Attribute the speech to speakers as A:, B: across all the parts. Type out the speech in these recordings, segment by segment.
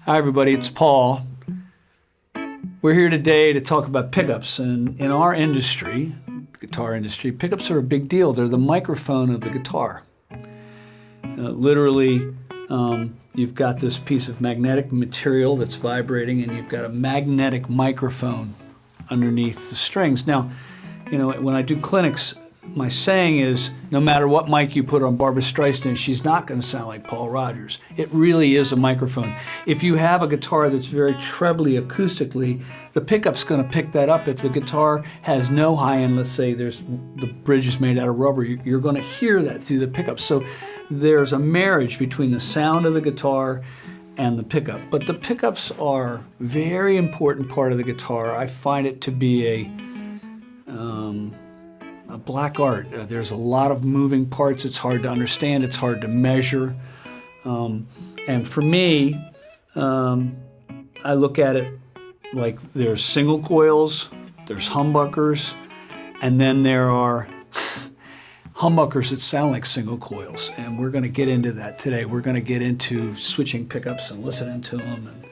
A: Hi everybody, it's Paul. We're here today to talk about pickups, and in our industry, the guitar industry, pickups are a big deal. They're the microphone of the guitar. Literally, you've got this piece of magnetic material that's vibrating, and you've got a magnetic microphone underneath the strings. Now, when I do clinics, my saying is, no matter what mic you put on Barbra Streisand, she's not going to sound like Paul Rodgers. It really is a microphone. If you have a guitar that's very trebly acoustically, the pickup's going to pick that up. If the guitar has no high end, let's say the bridge is made out of rubber, you're going to hear that through the pickup. So there's a marriage between the sound of the guitar and the pickup. But the pickups are a very important part of the guitar. I find it to be a black art. There's a lot of moving parts. It's hard to understand. It's hard to measure. And for me, I look at it like there's single coils, there's humbuckers, and then there are humbuckers that sound like single coils. And we're going to get into that today. We're going to get into switching pickups and listening to them and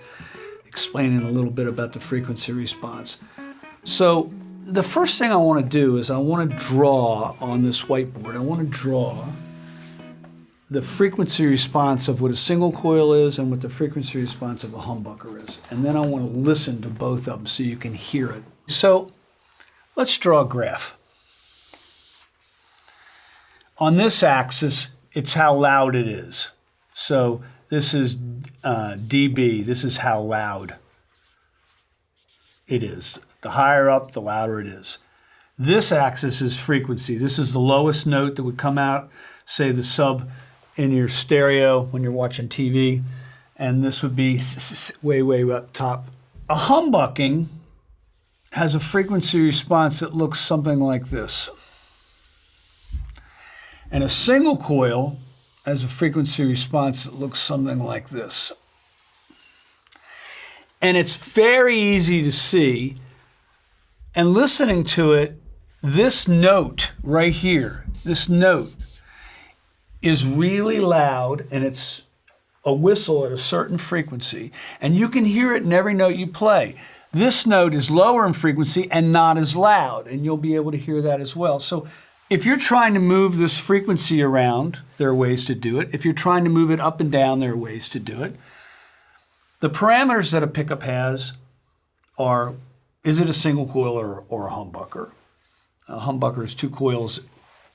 A: explaining a little bit about the frequency response. So the first thing I want to do is I want to draw on this whiteboard. I want to draw the frequency response of what a single coil is and what the frequency response of a humbucker is. And then I want to listen to both of them so you can hear it. So let's draw a graph. On this axis, it's how loud it is. So this is dB. This is how loud it is. The higher up, the louder it is. This axis is frequency. This is the lowest note that would come out, say the sub in your stereo when you're watching TV, and this would be way, way up top. A humbucking has a frequency response that looks something like this. And a single coil has a frequency response that looks something like this. And it's very easy to see. And listening to it, this note right here, this note is really loud, and it's a whistle at a certain frequency. And you can hear it in every note you play. This note is lower in frequency and not as loud, and you'll be able to hear that as well. So if you're trying to move this frequency around, there are ways to do it. If you're trying to move it up and down, there are ways to do it. The parameters that a pickup has are, is it a single coil or a humbucker? A humbucker is two coils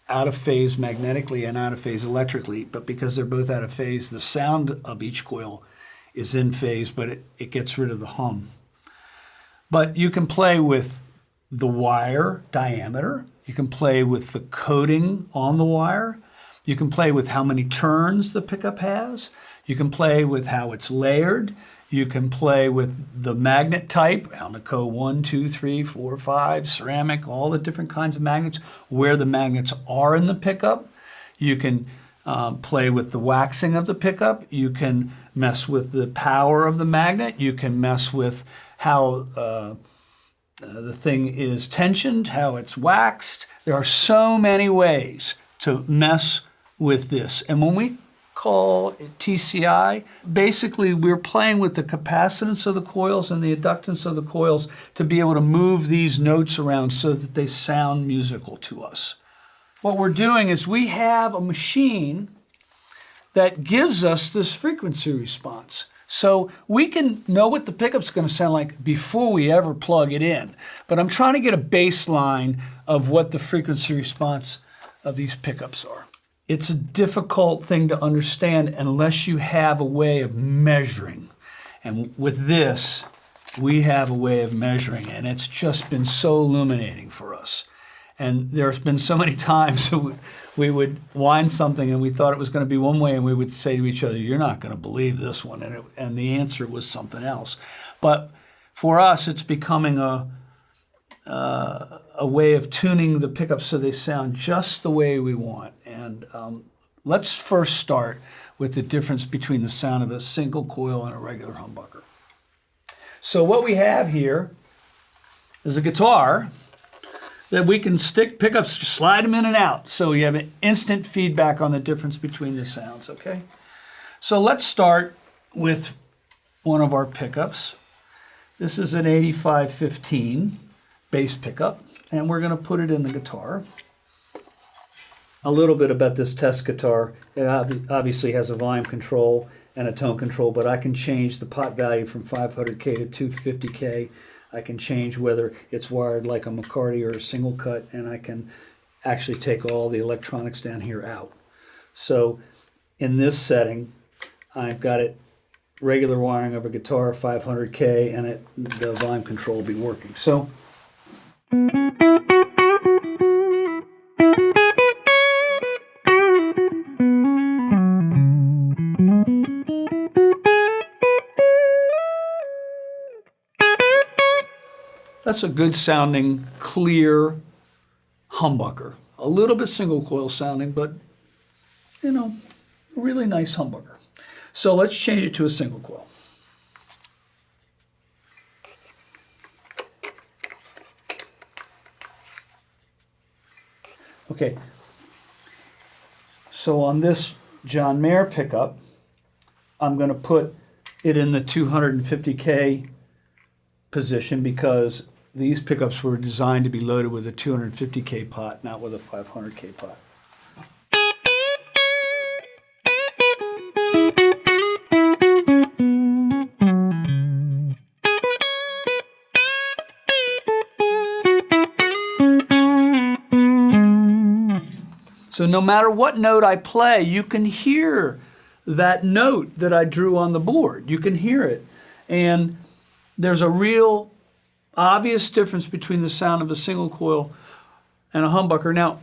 A: out of phase magnetically and out of phase electrically, but because they're both out of phase, the sound of each coil is in phase, but it gets rid of the hum. But you can play with the wire diameter. You can play with the coating on the wire. You can play with how many turns the pickup has. You can play with how it's layered. You can play with the magnet type, Alnico 1, 2, 3, 4, 5, ceramic, all the different kinds of magnets, where the magnets are in the pickup. You can play with the waxing of the pickup. You can mess with the power of the magnet. You can mess with how the thing is tensioned, how it's waxed. There are so many ways to mess with this. And when we call it TCI, basically we're playing with the capacitance of the coils and the inductance of the coils to be able to move these notes around so that they sound musical to us. What we're doing is we have a machine that gives us this frequency response. So we can know what the pickup's going to sound like before we ever plug it in. But I'm trying to get a baseline of what the frequency response of these pickups are. It's a difficult thing to understand unless you have a way of measuring. And with this, we have a way of measuring, and it's just been so illuminating for us. And there's been so many times we would wind something and we thought it was going to be one way, and we would say to each other, "You're not going to believe this one," and the answer was something else. But for us, it's becoming a way of tuning the pickups so they sound just the way we want. And let's first start with the difference between the sound of a single coil and a regular humbucker. So what we have here is a guitar that we can stick pickups, slide them in and out. So you have an instant feedback on the difference between the sounds, okay? So let's start with one of our pickups. This is an 8515 bass pickup, and we're going to put it in the guitar. A little bit about this test guitar. It obviously has a volume control and a tone control, but I can change the pot value from 500K to 250K. I can change whether it's wired like a McCarty or a single cut, and I can actually take all the electronics down here out. So in this setting, I've got it regular wiring of a guitar, 500K, and the volume control will be working. So that's a good sounding, clear humbucker. A little bit single coil sounding, but you know, a really nice humbucker. So let's change it to a single coil. Okay, so on this John Mayer pickup, I'm going to put it in the 250K position because these pickups were designed to be loaded with a 250K pot, not with a 500K pot. So no matter what note I play, you can hear that note that I drew on the board. You can hear it. And there's a real obvious difference between the sound of a single coil and a humbucker. Now,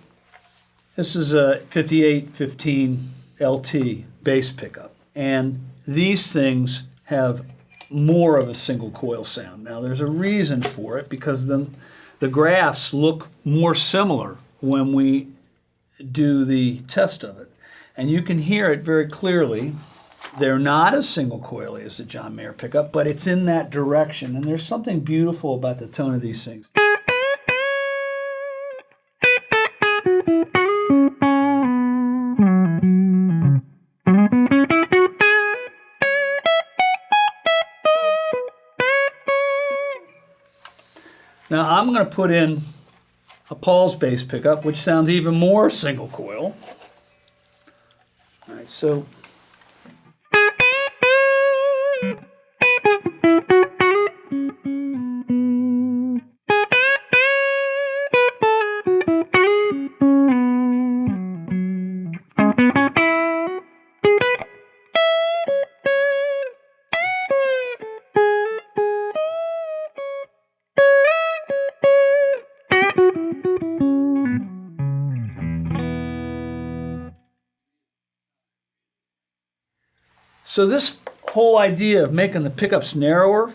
A: this is a 5815 LT bass pickup. And these things have more of a single coil sound. Now, there's a reason for it because the graphs look more similar when we do the test of it. And you can hear it very clearly. They're not as single coily as the John Mayer pickup, but it's in that direction. And there's something beautiful about the tone of these things. Now I'm going to put in a Paul's bass pickup, which sounds even more single coil. All right, so So this whole idea of making the pickups narrower,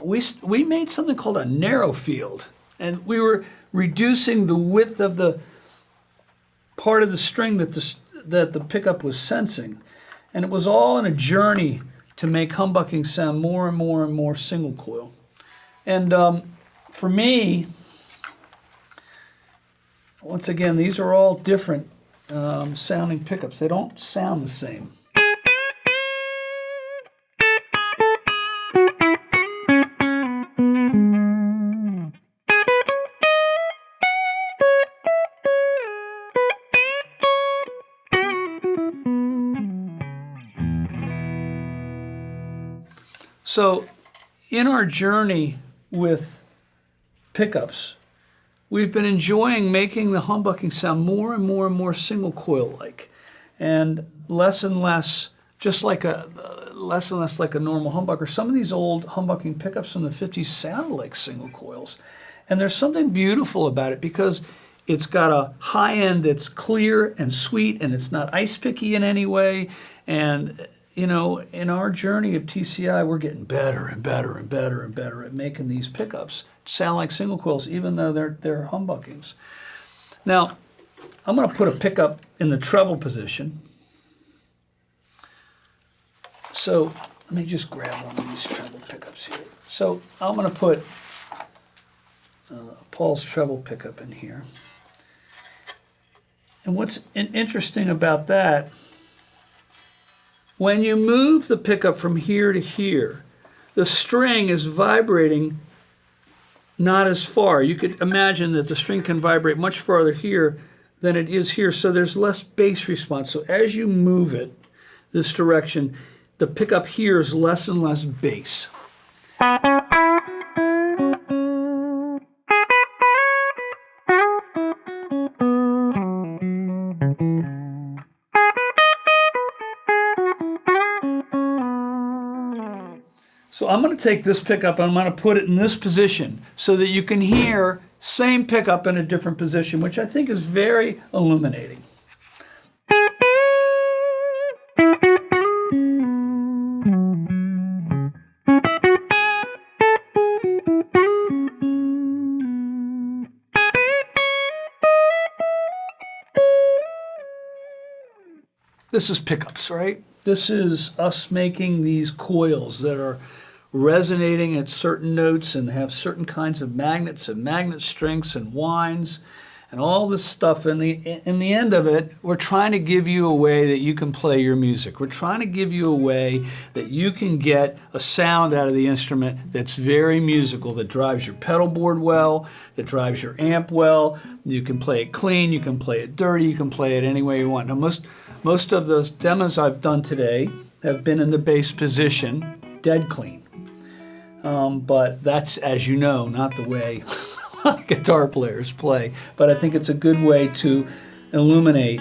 A: we made something called a narrow field. And we were reducing the width of the part of the string that the pickup was sensing. And it was all in a journey to make humbucking sound more and more and more single coil. And for me, once again, these are all different sounding pickups. They don't sound the same. So in our journey with pickups, we've been enjoying making the humbucking sound more and more and more single coil-like, and less, just like less and less like a normal humbucker. Some of these old humbucking pickups from the 50s sound like single coils, and there's something beautiful about it because it's got a high end that's clear and sweet, and it's not ice picky in any way. And you know, in our journey of TCI, we're getting better and better and better and better at making these pickups sound like single coils, even though they're humbuckings. Now, I'm going to put a pickup in the treble position. So let me just grab one of these treble pickups here. So I'm going to put Paul's treble pickup in here. And what's interesting about that, When you move the pickup from here to here, the string is vibrating not as far. You could imagine that the string can vibrate much farther here than it is here, so there's less bass response. So as you move it this direction, the pickup here is less and less bass. So I'm going to take this pickup and I'm going to put it in this position so that you can hear same pickup in a different position, which I think is very illuminating. This is pickups, right? This is us making these coils that are resonating at certain notes and have certain kinds of magnets and magnet strengths and winds and all this stuff. In the end of it, we're trying to give you a way that you can play your music. We're trying to give you a way that you can get a sound out of the instrument that's very musical, that drives your pedal board well, that drives your amp well. You can play it clean, you can play it dirty, you can play it any way you want. Now, most of those demos I've done today have been in the bass position, dead clean. But that's, as you know, not the way guitar players play. But I think it's a good way to illuminate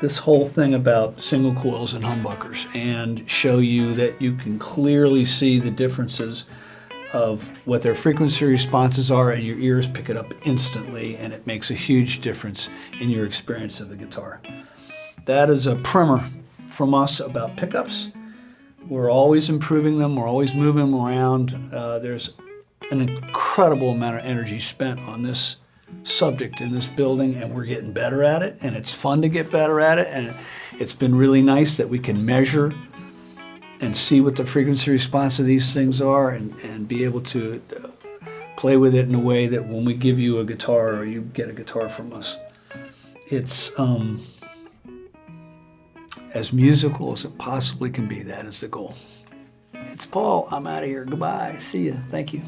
A: this whole thing about single coils and humbuckers and show you that you can clearly see the differences of what their frequency responses are, and your ears pick it up instantly, and it makes a huge difference in your experience of the guitar. That is a primer from us about pickups. We're always improving them. We're always moving them around. There's an incredible amount of energy spent on this subject in this building, and we're getting better at it, and it's fun to get better at it, and it's been really nice that we can measure and see what the frequency response of these things are and be able to play with it in a way that when we give you a guitar or you get a guitar from us, it's as musical as it possibly can be. That is the goal. It's Paul. I'm out of here. Goodbye. See you. Thank you.